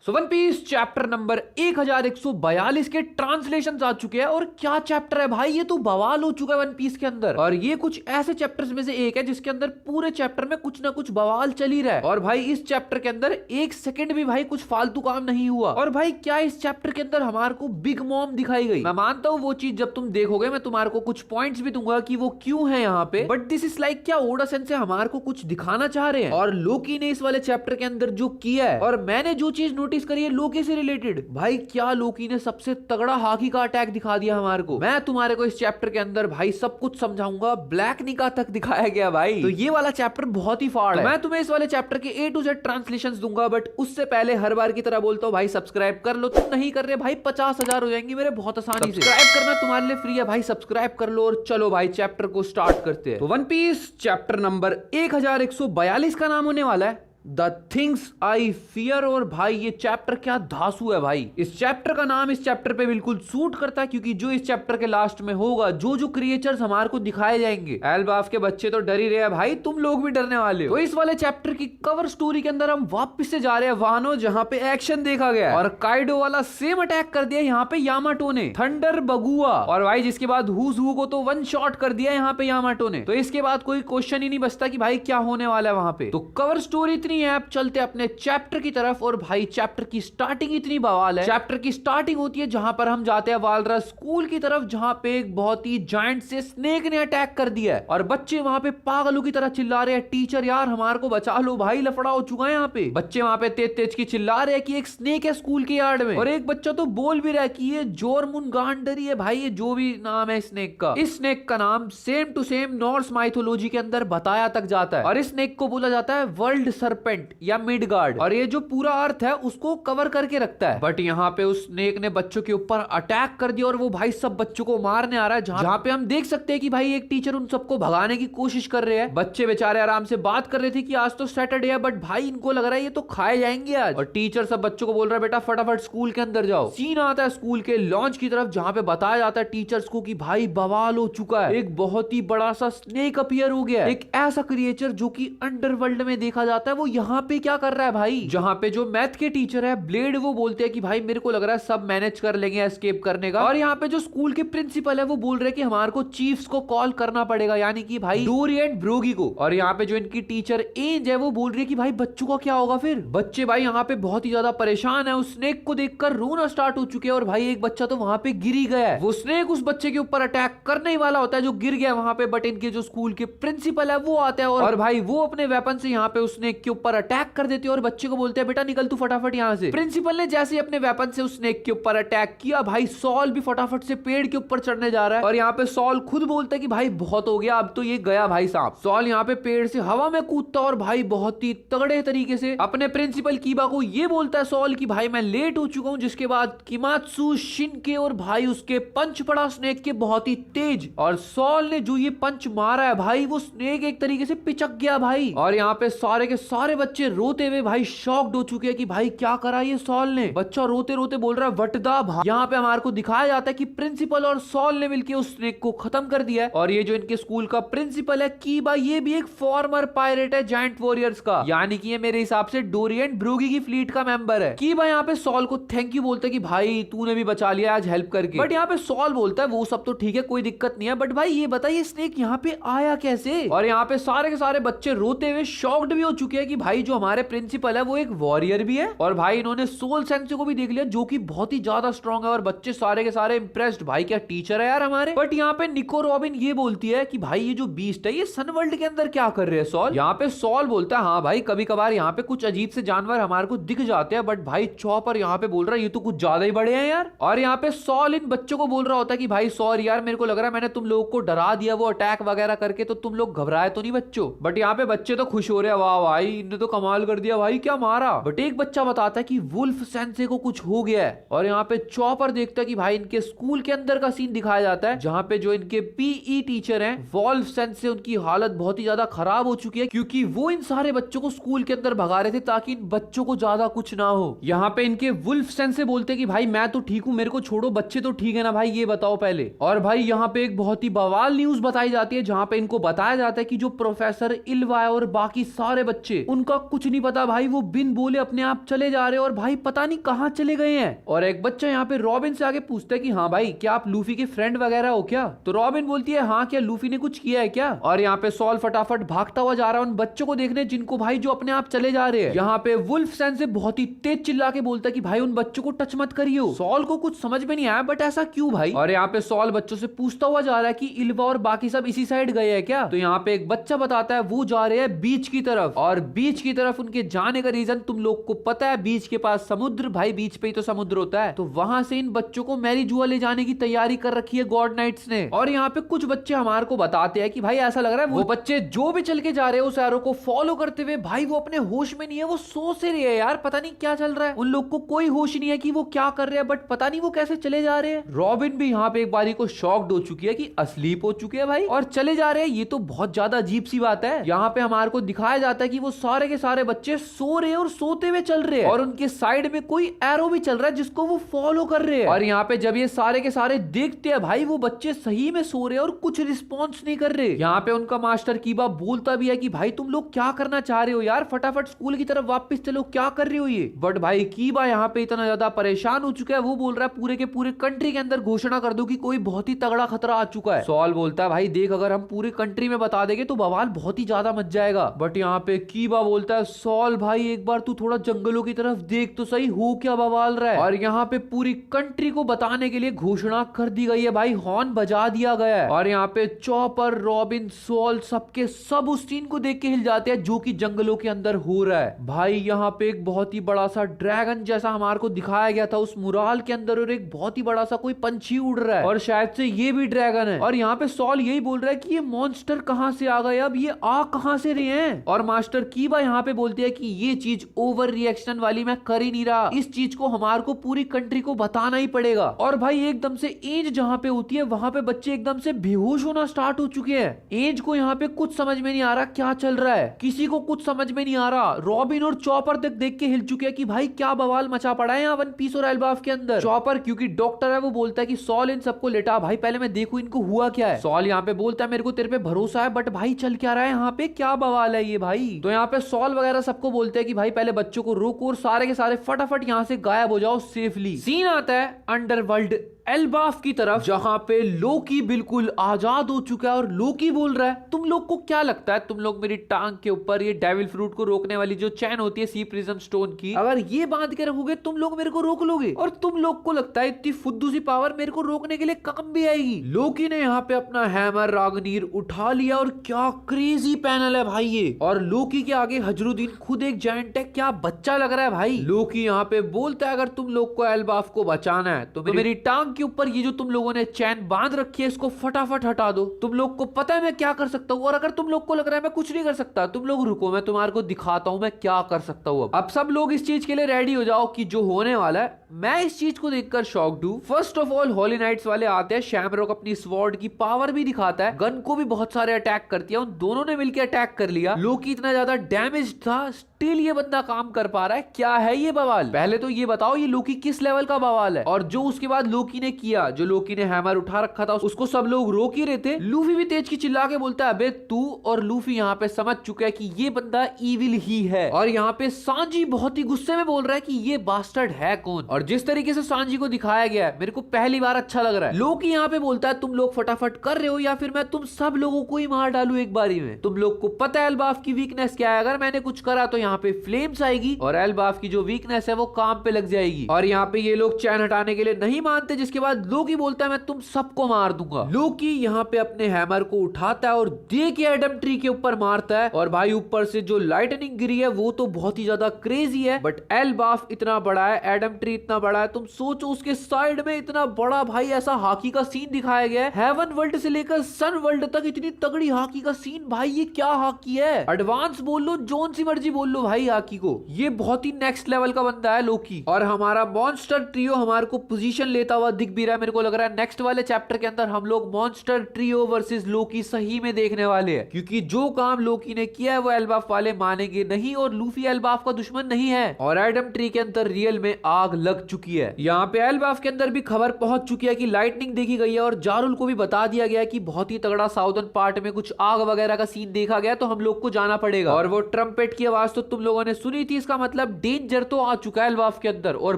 सो One Piece chapter number 1142 के translation आ चुके हैं। और क्या चैप्टर है भाई, ये तो बवाल हो चुका है वन पीस के अंदर। और ये कुछ ऐसे चैप्टर्स में से एक है जिसके अंदर पूरे चैप्टर में कुछ ना कुछ बवाल चल ही रहा है। और भाई इस चैप्टर के अंदर एक सेकंड भी भाई कुछ फालतू काम नहीं हुआ। और भाई क्या इस चैप्टर के अंदर हमारे को बिग मॉम दिखाई गई। मैं मानता हूँ वो चीज जब तुम देखोगे मैं तुम्हारे को कुछ पॉइंट्स भी दूंगा कि वो क्यों है यहाँ पे, बट दिस इज लाइक क्या ओडा सेंसे हमारे को कुछ दिखाना चाह रहे हैं। और लोकी ने इस वाले चैप्टर के अंदर जो किया है, और मैंने जो चीज नोटिस करी है लोकी से रिलेटेड, भाई क्या लोकी ने सबसे तगड़ा हाकी का अटैक दिखा दिया हमारे को। मैं तुम्हारे को इस चैप्टर के अंदर भाई सब कुछ समझाऊंगा, ब्लैक निका तक दिखाया गया भाई। तो ये वाला चैप्टर बहुत ही फाड़ है। मैं तुम्हें इस वाले चैप्टर के A to Z ट्रांसलेशंस दूंगा, बट उससे पहले हर बार की तरह बोलता हूँ भाई सब्सक्राइब कर लो। तुम नहीं कर रहे भाई 50,000 हो जाएंगे मेरे बहुत आसानी से। सब्सक्राइब करना तुम्हारे लिए फ्री है भाई, सब्सक्राइब कर लो। और चलो भाई चैप्टर को स्टार्ट करते हैं। तो वन पीस चैप्टर नंबर 1142 का नाम होने वाला है द थिंग्स आई फियर। और भाई ये चैप्टर क्या धांसू है भाई। इस चैप्टर का नाम इस चैप्टर पे बिल्कुल सूट करता है, क्योंकि जो इस चैप्टर के लास्ट में होगा, जो क्रिएचर्स हमारे को दिखाए जाएंगे, एल्बाफ के बच्चे तो डर ही रहे हैं भाई, तुम लोग भी डरने वाले हो। तो इस वाले चैप्टर की कवर स्टोरी के अंदर हम वापस से जा रहे हैं वानो, जहाँ पे एक्शन देखा गया है। और काइडो वाला सेम अटैक कर दिया यहाँ पे यामाटो ने, थंडर बगुआ। और भाई जिसके बाद हुजू को तो वन शॉट कर दिया यहाँ पे यामाटो ने। तो इसके बाद कोई क्वेश्चन ही नहीं बचता कि भाई क्या होने वाला है वहां पे। तो कवर स्टोरी इतनी है, आप चलते अपने चैप्टर की तरफ। और भाई चैप्टर की स्टार्टिंग इतनी बवाल है। चैप्टर की स्टार्टिंग होती है जहां पर हम जाते हैं वालरा स्कूल की तरफ, जहां पे एक बहुत ही जायंट से स्नेक ने अटैक कर दिया है। और बच्चे वहां पे पागलों की तरह चिल्ला रहे हैं, टीचर यार हमारे को बचा लो भाई, लफड़ा हो चुका है यहाँ पे। बच्चे वहां पे तेज तेज की चिल्ला रहे हैं कि एक स्नेक है स्कूल के यार्ड में। और एक बच्चा तो बोल भी रहा है कि ये जोरमुन गांडरी है भाई, ये जो भी नाम है स्नेक का। इस स्नेक का नाम same to same Norse mythology के अंदर बताया तक जाता है। और इस स्नेक को बोला जाता है वर्ल्ड सरपेंट या मिडगार्ड। और ये जो पूरा अर्थ है उसको कवर करके रखता है। बट यहाँ पे उस स्नेक ने बच्चों के ऊपर अटैक कर दिया, और वो भाई सब बच्चों को मारने आ रहा है। जहाँ पे हम देख सकते हैं कि भाई एक टीचर उन सबको भगाने की कोशिश कर रहे हैं। बच्चे बेचारे आराम से बात कर रहे थे कि आज तो सैटरडे है, बट भाई इनको लग रहा है ये तो खाए जाएंगे आज। और टीचर सब बच्चों को बोल रहा है बेटा फटाफट स्कूल के अंदर जाओ। सीन आता है स्कूल के लॉन्च की तरफ, जहाँ पे बताया जाता है टीचर्स को कि भाई बवाल हो चुका है, एक बहुत ही बड़ा सा स्नेक अपीयर हो गया है। एक ऐसा क्रिएचर जो कि अंडरवर्ल्ड में देखा जाता है, वो यहाँ पे क्या कर रहा है भाई। जहाँ पे जो मैथ के टीचर है ब्लेड, वो बोलते हैं कि भाई मेरे को लग रहा है सब मैनेज कर लेंगे एस्केप करने का। और यहाँ पे जो स्कूल के प्रिंसिपल है वो बोल रहे हैं कि हमारे को चीफ्स को कॉल करना पड़ेगा, यानी कि भाई डोरी एंड ब्रोगी को। और यहाँ पे जो इनकी टीचर एंज है वो बोल रही है कि भाई बच्चों का क्या होगा फिर। बच्चे भाई यहाँ पे बहुत ही ज्यादा परेशान है, उस स्नेक को देखकर रोना स्टार्ट हो चुके हैं। और भाई एक बच्चा तो वहां पे गिर ही गया है। वो स्नेक उस बच्चे के ऊपर अटैक करने ही वाला होता है जो गिर गया वहां पे, बट इनके जो स्कूल के प्रिंसिपल है वो आते हैं और भाई वो अपने वेपन से यहाँ पे उस स्नेक के ऊपर अटैक कर देते हैं। और बच्चे को बोलते हैं बेटा निकल तू फटाफट यहाँ से। प्रिंसिपल ने जैसे ही अपने वेपन से उस स्नेक के ऊपर अटैक किया, भाई सॉल भी फटाफट से पेड़ के ऊपर चढ़ने जा रहा है। और यहाँ पे सॉल खुद बोलता है कि भाई बहुत हो गया, अब तो ये गया भाई सांप। सॉल यहाँ पे पेड़ से हवा में कूदता और भाई बहुत ही तगड़े तरीके से अपने प्रिंसिपल कीबा को ये बोलता है सॉल कि भाई मैं लेट हो चुका हूँ। जिसके बाद किमात्सु, शिनके और भाई उसके पंच पड़ा स्नेक के बहुत ही तेज। और सॉल ने जो ये पंच मारा है भाई, वो स्नेक एक तरीके से पिचक गया भाई। और यहाँ पे सारे के सारे बच्चे रोते हुए भाई शॉक्ड हो चुके हैं कि भाई क्या करा ये सॉल ने। बच्चा रोते रोते बोल रहा है वटदा भाई। यहाँ पे हमारे को दिखाया जाता है कि प्रिंसिपल और सॉल ने मिलकर उस स्नेक को खत्म कर दिया है। और ये जो इनके स्कूल का प्रिंसिपल है कीबा, ये भी एक फॉर्मर पायरेट है जायंट वॉरियर्स का, यानी कि ये मेरे हिसाब से डोरी एंड ब्रोगी की फ्लीट का मेंबर है। कीबा यहाँ पे सॉल को थैंक यू बोलता है कि भाई तूने भी बचा लिया आज हेल्प करके। बट यहाँ पे सॉल बोलता है वो सब तो ठीक है, कोई दिक्कत नहीं है, बट भाई ये बताइए स्नेक यहाँ पे आया कैसे। और यहाँ पे सारे के सारे बच्चे रोते हुए शॉक्ड भी हो चुके हैं कि भाई जो हमारे प्रिंसिपल है वो एक वॉरियर भी है। और भाई इन्होंने सोल सेंसे को भी देख लिया जो कि बहुत ही ज्यादा स्ट्रॉन्ग है। और बच्चे सारे के सारे इंप्रेस्ड, भाई क्या टीचर है यार हमारे। बट यहाँ पे निको रॉबिन ये बोलती है कि भाई ये जो बीस्ट है ये सन वर्ल्ड के अंदर क्या कर रहे हैं सॉल। यहाँ पे सॉल बोलता है हाँ भाई कभी कभार यहाँ पे कुछ अजीब से जानवर हमारे को दिख जाते हैं, बट भाई चॉपर यहाँ पे बोल रहा है ये तो कुछ ज्यादा ही बड़े हैं यार। और यहाँ पे सॉल इन बच्चों को बोल रहा होता है कि भाई सॉरी यार मेरे को लग रहा है मैंने तुम लोगों को डरा दिया वो अटैक वगैरह करके, तो तुम लोग घबराए तो नहीं बच्चों। बट यहाँ पे बच्चे तो खुश हो रहे हैं, वाह भाई इन्होंने तो कमाल कर दिया भाई, क्या मारा। बट एक बच्चा बताता है कि वुल्फ सेंसे को कुछ हो गया है। और यहाँ पे चॉपर देखता है कि भाई इनके स्कूल के अंदर का सीन दिखाया जाता है, जहाँ पे जो इनके पीई टीचर हैं वुल्फ सेंसे, उनकी हालत बहुत ही ज्यादा खराब हो चुकी है, क्योंकि वो इन सारे बच्चों को स्कूल के अंदर भगा रहे थे ताकि इन बच्चों को ज्यादा कुछ ना हो। यहाँ पे इनके वुल्फ सेंसे बोलते कि भाई मैं तो ठीक हूँ, मेरे को छोड़ो, बच्चे तो ठीक है ना भाई, ये बताओ पहले। और भाई यहाँ पे एक बहुत ही बवाल न्यूज बताई जाती है, जहाँ पे इनको बताया जाता है कि जो प्रोफेसर इल्वा और बाकी सारे बच्चे उनका कुछ नहीं पता भाई, वो बिन बोले अपने आप चले जा रहे हैं और भाई पता नहीं कहाँ चले गए हैं। और एक बच्चा यहाँ पे रॉबिन से आगे पूछता है कि हाँ भाई क्या आप लूफी के फ्रेंड वगैरह हो क्या? तो रॉबिन बोलती है हाँ, क्या लूफी ने कुछ किया है क्या? और यहाँ पे सॉल फटाफट भागता हुआ जा रहा है उन बच्चों को देखने जिनको भाई जो अपने आप चले जा रहे हैं। यहाँ पे वुल्फ से बहुत ही तेज चिल्ला के बोलता है कि भाई उन बच्चों को टच मत करियो। सॉल को कुछ समझ में नहीं आया बट ऐसा क्यों भाई? और यहाँ पे सॉल बच्चों से पूछता हुआ जा रहा है कि इल्वा और बाकी सब इसी साइड गए हैं क्या? तो यहाँ पे एक बच्चा बताता है वो जा रहे हैं बीच की तरफ, और बीच की तरफ उनके जाने का रीजन तुम लोग को पता है, बीच के पास समुद्र, भाई बीच पे ही तो समुद्र होता है। तो वहां से इन बच्चों को मैरी जुआ ले जाने की तैयारी कर रखी है गॉड नाइट्स ने। और यहाँ पे कुछ बच्चे हमारे को बताते हैं कि भाई ऐसा लग रहा है वो बच्चे जो भी चल के जा रहे हैं उस एरो को फॉलो करते हुए, भाई वो अपने होश में नहीं है, वो सो से रहे हैं यार, पता नहीं क्या चल रहा है। उन लोग को कोई होश नहीं है कि वो क्या कर रहे हैं, बट पता नहीं वो कैसे चले जा रहे हैं। रॉबिन भी यहाँ पे एक बारी को शॉक्ड हो चुकी है कि अस्लीप हो चुके हैं भाई और चले जा रहे हैं। ये तो बहुत ज्यादा अजीब सी बात है। यहाँ पे हमारे को दिखाया जाता है कि वो सारे के सारे बच्चे सो रहे हैं और सोते हुए चल रहे हैं, और उनके साइड में कोई एरो भी चल रहा है जिसको वो फॉलो कर रहे हैं। और यहाँ पे जब ये सारे के सारे देखते हैं भाई वो बच्चे सही में सो रहे हैं और कुछ रिस्पॉन्स नहीं कर रहे। यहाँ पे उनका मास्टर कीबा बोलता भी है कि भाई तुम लोग क्या करना चाह रहे हो यार, फटाफट स्कूल की तरफ वापस चलो, क्या कर रहे हो ये? बट भाई कीबा यहाँ पे इतना ज्यादा परेशान हो चुका है, वो बोल रहा है पूरे के पूरे कंट्री के अंदर घोषणा कर दो कि कोई बहुत ही तगड़ा खतरा आ चुका है। सॉल बोलता है भाई देख अगर हम पूरी कंट्री में बता देंगे तो बवाल बहुत ही ज्यादा मच जाएगा। बट यहाँ पे कीबा बोलता है सॉल भाई एक बार तू थोड़ा जंगलों की तरफ देख तो सही, हो क्या बवाल रहा है। और यहाँ पे पूरी कंट्री को बताने के लिए घोषणा कर दी गई है भाई, हॉर्न बजा दिया गया है। और यहाँ पे चॉपर, रॉबिन, सॉल सबके सब उस सीन को देख के हिल जाते हैं जो कि जंगलों के अंदर हो रहा है। भाई यहाँ पे एक बहुत ही बड़ा सा ड्रैगन जैसा हमारे को दिखाया गया था उस मुराल के अंदर, और एक बहुत ही बड़ा सा कोई पंछी उड़ रहा है और शायद से ये भी ड्रैगन है। और यहाँ पे सॉल यही बोल रहा है कि ये मॉन्स्टर कहाँ से आ गए, अब ये आ कहाँ से रहे हैं। और मास्टर कीबा यहाँ पे बोलते हैं कि ये चीज ओवर रिएक्शन वाली मैं कर ही नहीं रहा, इस चीज को हमारे को पूरी कंट्री को बताना ही पड़ेगा। और भाई एकदम से एज जहाँ पे होती है वहां पे बच्चे एकदम से बेहोश होना स्टार्ट हो चुके हैं। एज को यहाँ पे कुछ समझ में नहीं आ रहा क्या चल रहा है, किसी को कुछ समझ में नहीं आ रहा। रॉबिन और चॉपर तक देख के हिल चुके हैं कि भाई क्या बवाल मचा पड़ा है यहाँ वन पीस और एल्बाफ के अंदर। चॉपर क्योंकि डॉक्टर है वो बोलता है कि सॉल इन सबको लेटा, भाई पहले मैं देखूं इनको हुआ क्या है। सॉल यहाँ पे बोलता है मेरे को तेरे पे भरोसा है बट भाई चल क्या रहा है यहाँ पे, क्या बवाल है ये भाई। तो यहाँ पे सॉल वगैरह सबको बोलते हैं कि भाई पहले बच्चों को रोको और सारे के सारे फटाफट यहाँ से गायब हो जाओ सेफली। सीन आता है अंडरवर्ल्ड एल्बाफ की तरफ जहां पे लोकी बिल्कुल आजाद हो चुका है और लोकी बोल रहा है तुम लोग को क्या लगता है तुम लोग मेरी टांग के ऊपर ये डेविल फ्रूट को रोकने वाली जो चैन होती है सी प्रिजन स्टोन की, अगर ये बांध के रखोगे तुम लोग मेरे को रोक लोगे, और तुम लोग को लगता है इतनी फुद्दू सी पावर मेरे को रोकने के लिए काम भी आएगी। लोकी ने यहाँ पे अपना हैमर रागनीर उठा लिया और क्या क्रेजी पैनल है भाई ये, और लोकी के आगे हजरुद्दीन खुद एक जायंट है, क्या बच्चा लग रहा है भाई। लोकी यहाँ पे बोलता है अगर तुम लोग को एल्बाफ को बचाना है तो मेरी टांग के ऊपर ये जो तुम लोगों ने चैन बांध रखी है इसको फटाफट हटा दो। तुम लोग को पता है मैं क्या कर सकता हूँ, और अगर तुम लोग को लग रहा है मैं कुछ नहीं कर सकता, तुम लोग रुको मैं तुम्हारे को दिखाता हूँ मैं क्या कर सकता हूँ। अब सब लोग इस चीज के लिए रेडी हो जाओ कि जो होने वाला है। मैं इस चीज को देखकर शॉक्ड हूँ। First of all Holy Knights वाले आते हैं, शैमरॉक अपनी स्वॉर्ड की पावर भी दिखाता है, गन को भी बहुत सारे अटैक करती है, उन दोनों ने मिलकर अटैक कर लिया। लोकी इतना ज्यादा डैमेज था स्टिल ये बंदा काम कर पा रहा है, क्या है ये बवाल। पहले तो ये बताओ ये लोकी किस लेवल का बवाल है। और जो उसके बाद लोकी ने किया, जो लोकी ने हैमर उठा रखा था उसको सब लोग रोक ही रहे थे। लूफी भी तेज की चिल्ला के बोलता है अबे तू, और लूफी यहाँ पे समझ चुका है कि ये बंदा इविल ही है। और यहाँ पे सांजी बहुत ही गुस्से में बोल रहा है कि ये बास्टर्ड है कौन, और जिस तरीके से सांजी को दिखाया गया है मेरे को पहली बार अच्छा लग रहा है। लोकी यहाँ पे बोलता है तुम लोग फटाफट कर रहे हो या फिर मैं तुम सब लोगों को ही मार डालू एक बारी में। तुम लोग को पता है एल्बाफ की वीकनेस क्या है, अगर मैंने कुछ करा तो यहाँ पे फ्लेम्स आएगी और एल्बाफ की जो वीकनेस है वो काम पे लग जाएगी। और यहाँ पे ये लोग चैन हटाने के लिए नहीं मानते, जिसके बाद लोकी बोलता है मैं तुम सबको मार दूंगा। लोकी यहाँ पे अपने हैमर को उठाता है और दे के एडम ट्री के ऊपर मारता है, और भाई ऊपर से जो लाइटनिंग गिरी है वो तो बहुत ही ज्यादा क्रेजी है। बट एल्बाफ इतना बड़ा है, एडम ट्री इतना बड़ा है, तुम सोचो उसके साइड में इतना बड़ा भाई ऐसा हॉकी का सीन दिखाया गया है। हेवन वर्ल्ड से लेकर सन वर्ल्ड तक इतनी तगड़ी हॉकी का सीन, भाई ये क्या हॉकी है, एडवांस बोल लो जोन सी मर्जी बोल लो भाई हॉकी को, ये बहुत ही नेक्स्ट लेवल का बंदा है लोकी। और हमारा मॉन्स्टर ट्रियो हमारे को पोजीशन लेता हुआ दिख भी रहा है। मेरे को लग रहा है नेक्स्ट वाले चैप्टर के अंदर हम लोग मॉन्स्टर ट्रियो वर्सेस लोकी सही में देखने वाले हैं, क्योंकि जो काम लोकी ने किया है वो एल्बाफ वाले मानेंगे नहीं, और लूफी एल्बाफ का दुश्मन नहीं है, और एडम ट्री के अंदर रियल में आग लग चुकी है। यहाँ पे एल्बाफ के अंदर भी खबर पहुंच चुकी है कि लाइटनिंग देखी गई है, और जारुल को भी बता दिया गया है कि बहुत ही तगड़ा साउदर्न पार्ट में कुछ आग वगैरह का सीन देखा गया, तो हम लोग को जाना पड़ेगा। और वो ट्रम्पेट की आवाज तो तुम लोगों ने सुनी थी, इसका मतलब डेंजर तो आ चुका है एल्बाफ के अंदर और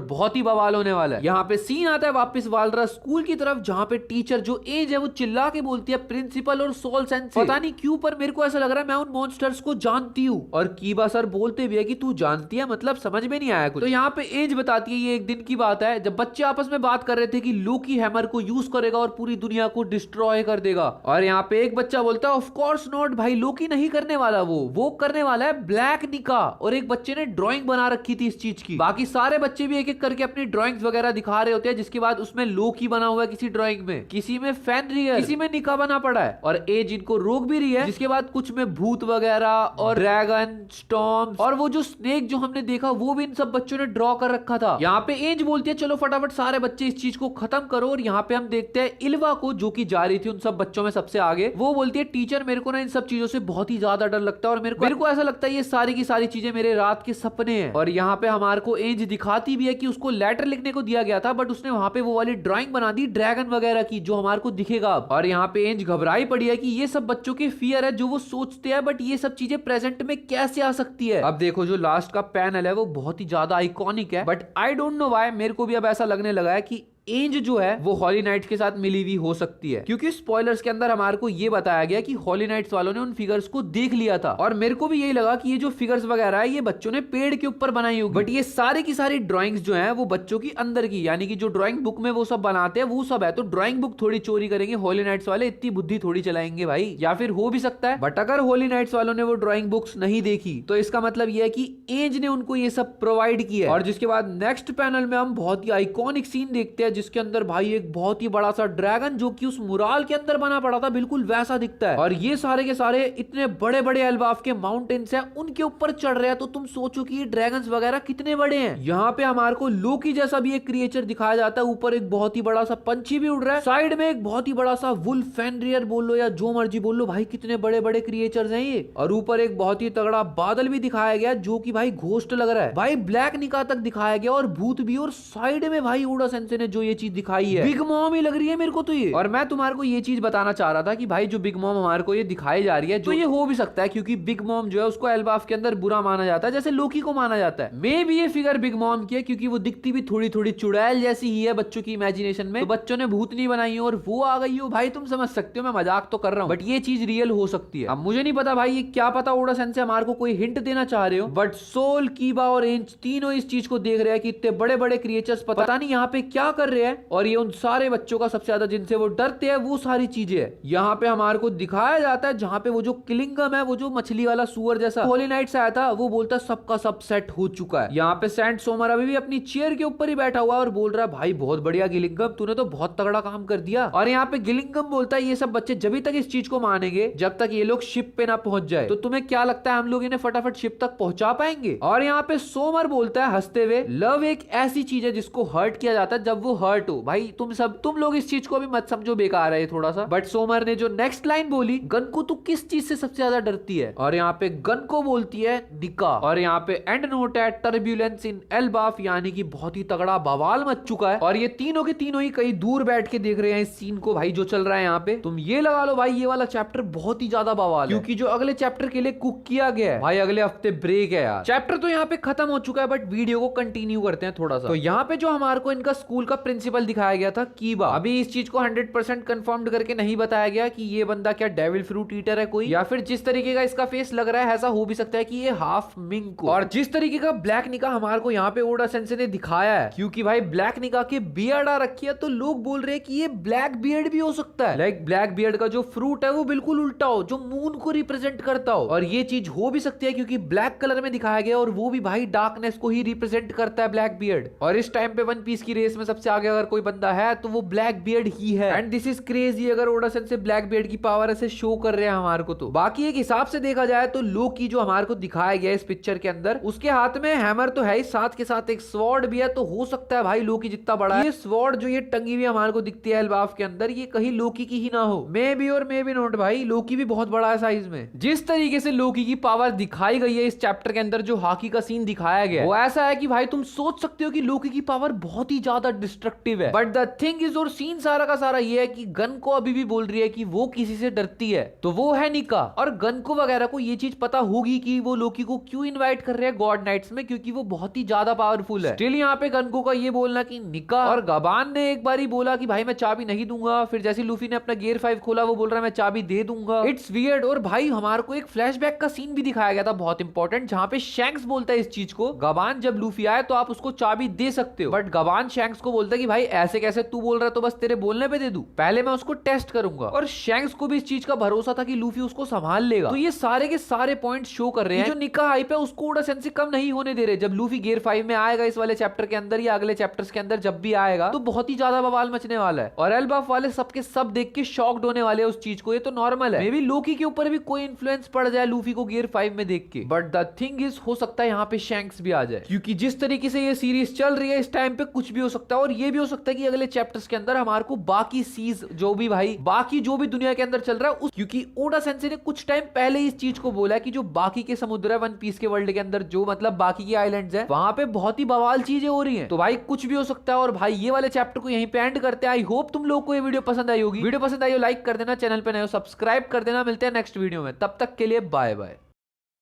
बहुत ही बवाल होने वाला है। यहाँ पे सीन आता है वापस वालरा स्कूल की तरफ, जहाँ पे टीचर जो एज है वो चिल्ला के बोलती है प्रिंसिपल और सोल सेंस। पता नहीं क्यों पर मेरे को ऐसा लग रहा है मैं उन मॉन्स्टर्स को जानती हूँ। और कीबा सर बोलते भी है कि तू जानती है, मतलब समझ में नहीं आया कुछ। तो यहाँ पे एज बताती है ये एक दिन की बात है जब बच्चे आपस में बात कर रहे थे कि लोकी हैमर को यूज करेगा और पूरी दुनिया को डिस्ट्रॉय कर देगा। और यहाँ पे एक बच्चा बोलता है ऑफ कोर्स नॉट भाई, लोकी नहीं करने वाला, वो करने वाला है ब्लैक निका। और एक बच्चे ने ड्राइंग बना रखी थी इस चीज की। बाकी सारे बच्चे भी एक एक करके अपनी ड्राइंग्स वगैरह दिखा रहे होते हैं, जिसके बाद उसमें लोकी बना हुआ है किसी ड्राइंग में, किसी में फेनरियर, किसी में निका बना पड़ा है। और एज इनको रोक भी रही है, जिसके बाद कुछ में भूत वगैरह और ड्रैगन स्टॉर्म और वो जो स्नेक जो हमने देखा वो भी इन सब बच्चों ने ड्रॉ कर रखा था। यहाँ पे एज बोलती है चलो फटाफट सारे बच्चे इस चीज को खत्म करो। और यहाँ पे हम देखते हैं इल्वा को जो कि जा रही थी उन सब बच्चों में सबसे आगे। वो बोलती है टीचर मेरे को ना इन सब चीजों से बहुत ही ज्यादा डर लगता है और मेरे को ऐसा लगता है ये सारी की सारी चीजें मेरे रात के सपने हैं। और यहाँ पे हमारे को एज दिखाती भी है कि उसको लेटर लिखने को दिया गया था बट उसने वहां पे वो वाली ड्राइंग बना दी ड्रैगन वगैरह की जो हमारे को दिखेगा अब। और यहाँ पे एज घबराई पड़ी है कि ये सब बच्चों के फियर है जो वो सोचते हैं, बट ये सब चीजें प्रेजेंट में कैसे आ सकती है। अब देखो जो लास्ट का पैनल है वो बहुत ही ज्यादा आइकॉनिक है, but I don't know why मेरे को भी अब ऐसा लगने लगा है कि एंज जो है वो हॉली नाइट्स के साथ मिली हुई हो सकती है, क्योंकि स्पॉयलर्स के अंदर हमारे को ये बताया गया कि हॉली नाइट्स वालों ने उन फिगर्स को देख लिया था। और मेरे को भी यही लगा कि ये जो फिगर्स वगैरह है ये बच्चों ने पेड़ के ऊपर बनाई होगी, बट ये सारी की सारी ड्राइंग्स जो है वो बच्चों की अंदर की, यानी कि जो ड्राइंग बुक में वो सब बनाते हैं वो सब है। तो ड्राइंग बुक थोड़ी चोरी करेंगे हॉली नाइट्स वाले, इतनी बुद्धि थोड़ी चलाएंगे भाई, या फिर हो भी सकता है। बट अगर हॉली नाइट्स वालों ने वो ड्राइंग बुक्स नहीं देखी तो इसका मतलब ये है कि एज ने उनको ये सब प्रोवाइड किया। और जिसके बाद नेक्स्ट पैनल में हम बहुत ही आइकॉनिक सीन देखते हैं जिसके अंदर भाई एक बहुत ही बड़ा सा ड्रैगन जो कि उस मुराल के अंदर बना पड़ा था बिल्कुल वैसा दिखता है। और ये सारे के सारे इतने बड़े बड़े एल्बाफ के माउंटेन्स हैं उनके ऊपर चढ़ रहे हैं। तो तुम सोचो कि ये ड्रैगन्स वगैरह कितने बड़े हैं। यहाँ पे हमारे को लोकी जैसा भी एक क्रिएचर दिखाया जाता है, ऊपर एक बहुत ही बड़ा सा पंछी भी उड़ रहा है, साइड में एक बहुत ही बड़ा सा वुल्फ फेनरियर बोल लो या जो मर्जी बोल लो, भाई कितने बड़े बड़े क्रिएचर्स हैं ये। और ऊपर एक बहुत ही तगड़ा बादल भी दिखाया गया जो कि भाई घोस्ट लग रहा है, भाई ब्लैक निका तक दिखाया गया और भूत भी। और साइड में भाई ओडा सेंसे ने जो ये चीज दिखाई है बिग मॉम ही लग रही है मेरे को तो ये। और मैं तुम्हारे को ये चीज बताना चाह रहा था कि भाई जो बिग मॉम हमारे को ये दिखाई जा रही है जो ये हो भी सकता है, क्योंकि बिग मॉम जो है उसको एल्बाफ के अंदर बुरा माना जाता है जैसे लोकी को माना जाता है। मे भी ये फिगर बिग मॉम की है क्योंकि वो दिखती भी थोड़ी थोड़ी चुड़ैल जैसी ही है बच्चों की इमेजिनेशन में। तो बच्चों ने भूतनी बनाई हो और वो आ गई हो, भाई तुम समझ सकते हो मैं मजाक तो कर रहा हूँ, बट ये चीज रियल हो सकती है। अब मुझे नहीं पता भाई, ये क्या पता ओडा सेंसे हमारे को कोई हिंट देना चाह रहे हो, बट सोल, कीबा और एंज तीनों इस चीज को देख रहे हैं कि इतने बड़े बड़े क्रिएचर्स पता नहीं यहाँ पे क्या कर रहे हैं। और ये उन सारे बच्चों का सबसे ज्यादा जिनसे वो डरते हैं वो सारी चीजें है यहाँ पे हमारे को दिखाया जाता है। जहाँ पे वो जो किलिंगम है, वो जो मछली वाला सुअर जैसा होली नाइट्स आया था, वो बोलता है सबका सब सेट हो चुका है। यहाँ पे सेंट सोमर अभी भी अपनी चेयर के ऊपर ही बैठा हुआ है और बोल रहा है भाई बहुत बढ़िया गिलिंगम, तूने तो बहुत तगड़ा काम कर दिया। और यहाँ पे गिलिंगम बोलता है ये सब बच्चे जब तक इस चीज को मानेंगे जब तक ये लोग शिप पे ना पहुंच जाए। तो तुम्हें क्या लगता है हम लोग इन्हें फटाफट शिप तक पहुंचा पाएंगे? और यहाँ पे सोमर बोलता है हंसते हुए, लव एक ऐसी चीज है जिसको हर्ट किया जाता है जब वो हर्ट हो। भाई तुम लोग इस चीज को भी मत समझो बेकार है थोड़ा सा। बट सोमर ने जो नेक्स्ट लाइन बोली, गन को तू किस चीज से सबसे ज्यादा डरती है? और यहाँ पे गन को बोलती है निका। और यहाँ पे एंड नोट है टर्ब्यूलेंस इन एल्बाफ, यानी कि बहुत ही तगड़ा बवाल मच चुका है। और ये तीनों के तीनों ही कहीं दूर बैठ के देख रहे हैं इस सीन को भाई जो चल रहा है यहाँ पे। तुम ये लगा लो भाई ये वाला चैप्टर बहुत ही ज्यादा बवाल है, क्योंकि जो अगले चैप्टर के लिए कुक किया गया है भाई अगले हफ्ते ब्रेक है यार। चैप्टर तो यहाँ पे खत्म हो चुका है बट वीडियो को कंटिन्यू करते हैं थोड़ा सा। तो यहाँ पे जो हमारे को इनका स्कूल का प्रिंसिपल दिखाया गया था कीबा, अभी इस चीज को 100% कंफर्म्ड करके नहीं बताया गया कि ये बंदा क्या डेविल फ्रूट ईटर है कोई, या फिर जिस तरीके का इसका फेस लग रहा है ऐसा हो भी सकता है कि ये हाफ मिंक। और जिस तरीके का ब्लैक निका हमारे को यहाँ पे ओडा सेंसे ने दिखाया है, क्योंकि भाई ब्लैक निका के बियर्ड आ रखी है, तो लोग बोल रहे हैं कि ये ब्लैक बियर्ड भी हो सकता है। लाइक ब्लैक बियर्ड का जो फ्रूट है वो बिल्कुल उल्टा हो, जो मून को रिप्रेजेंट करता हो। और ये चीज हो भी सकती है क्योंकि ब्लैक कलर में दिखाया गया और वो भी भाई डार्कनेस को ही रिप्रेजेंट करता है ब्लैक बियर्ड। और इस टाइम पे वन पीस की रेस में सबसे आगे अगर कोई बंदा है तो वो ब्लैक बियर्ड ही है। एंड दिस इज क्रेजी अगर ओडा सेंसे ब्लैक बियर्ड की पावर ऐसे शो कर रहे हैं हमारे को। तो बाकी एक हिसाब से देखा जाए तो लोकी जो हमारे को दिखाया गया इस पिक्चर के अंदर, उसके हाथ में हैमर तो है ही, साथ के साथ एक स्वॉर्ड भी है। तो हो सकता है भाई लोकी जितना बड़ा है, ये स्वॉर्ड जो ये टंगी हुई हमारे को दिखती है एल्बाफ के अंदर, ये कहीं लोकी की ही ना हो। मे बी और मे बी नॉट भाई, लोकी भी बहुत बड़ा है साइज में। जिस तरीके से लोकी की पावर दिखाई गई है इस चैप्टर के अंदर, जो हॉकी का सीन दिखाया गया वो ऐसा है कि भाई तुम सोच सकते हो कि लोकी की पावर बहुत ही ज्यादा डिस्ट्रक्टिव डिस्ट्रक्टिव है। बट द थिंग इज, और सीन सारा का सारा ये है कि गन को अभी भी बोल रही है कि वो किसी से डरती है, तो वो है निका। और गन को वगैरह को ये चीज पता होगी कि वो लोकी को क्यों इनवाइट कर रहे हैं गॉड नाइट्स में, क्योंकि वो बहुत ही ज्यादा पावरफुल है। स्टिल यहाँ पे गनको का ये बोलना कि निका और गबान ने एक बार ही बोला कि भाई मैं चाबी नहीं दूंगा, फिर जैसे लूफी ने अपना गियर 5 खोला वो बोल रहा है मैं चाबी दे दूंगा। It's weird. और भाई हमारे को एक फ्लैशबैक का सीन भी दिखाया गया था बहुत इंपॉर्टेंट, जहां पे शैंक्स बोलता है इस चीज को, गबान जब लूफी आए तो आप उसको चाबी दे सकते हो, बट गबान शैंक्स को बोलता है कि भाई ऐसे कैसे, तू बोल रहा है तो बस तेरे बोलने पे दे दूं, पहले मैं उसको टेस्ट करूंगा। और शैंक्स को भी इस चीज का भरोसा था कि लूफी उसको संभाल लेगा। तो ये सारे के सारे पॉइंट्स शो कर रहे हैं जो निका हाइप है उसको ओडा सेंसे कम नहीं होने दे रहे। जब लूफी गियर 5 में आएगा इस वाले चैप्टर के अंदर या अगले चैप्टर्स के अंदर जब भी आएगा, तो बहुत ही ज्यादा बवाल मचने वाला है और एल्बाफ वाले सबके सब देख के शॉक्ड होने वाले हैं उस चीज को। ये तो नॉर्मल है, मे बी लोकी के ऊपर भी कोई इन्फ्लुएंस पड़ जाए लूफी को गियर 5 में देख के, बट द थिंग इज हो सकता है यहाँ पे शैंक्स भी आ जाए, क्योंकि जिस तरीके से ये सीरीज चल रही है इस टाइम पे कुछ भी हो सकता है। और ये भी हो सकता है कि अगले चैप्टर्स के अंदर हमारे को बाकी सीज जो भी भाई बाकी जो भी दुनिया के अंदर चल रहा है क्योंकि ओडा सेंसे ने कुछ टाइम पहले इस चीज को बोला है कि जो बाकी के समुद्र है वन पीस के वर्ल्ड के अंदर, जो मतलब बाकी की आइलैंड्स हैं, वहां पे बहुत ही बवाल चीजें हो रही हैं। तो भाई कुछ भी हो सकता है। और भाई ये वाले चैप्टर को यहीं पे एंड करते हैं। आई होप तुम लोग को ये वीडियो पसंद आई होगी। वीडियो पसंद आई हो लाइक कर देना, चैनल पे नए हो सब्सक्राइब कर देना। मिलते हैं नेक्स्ट वीडियो में, तब तक के लिए बाय बाय।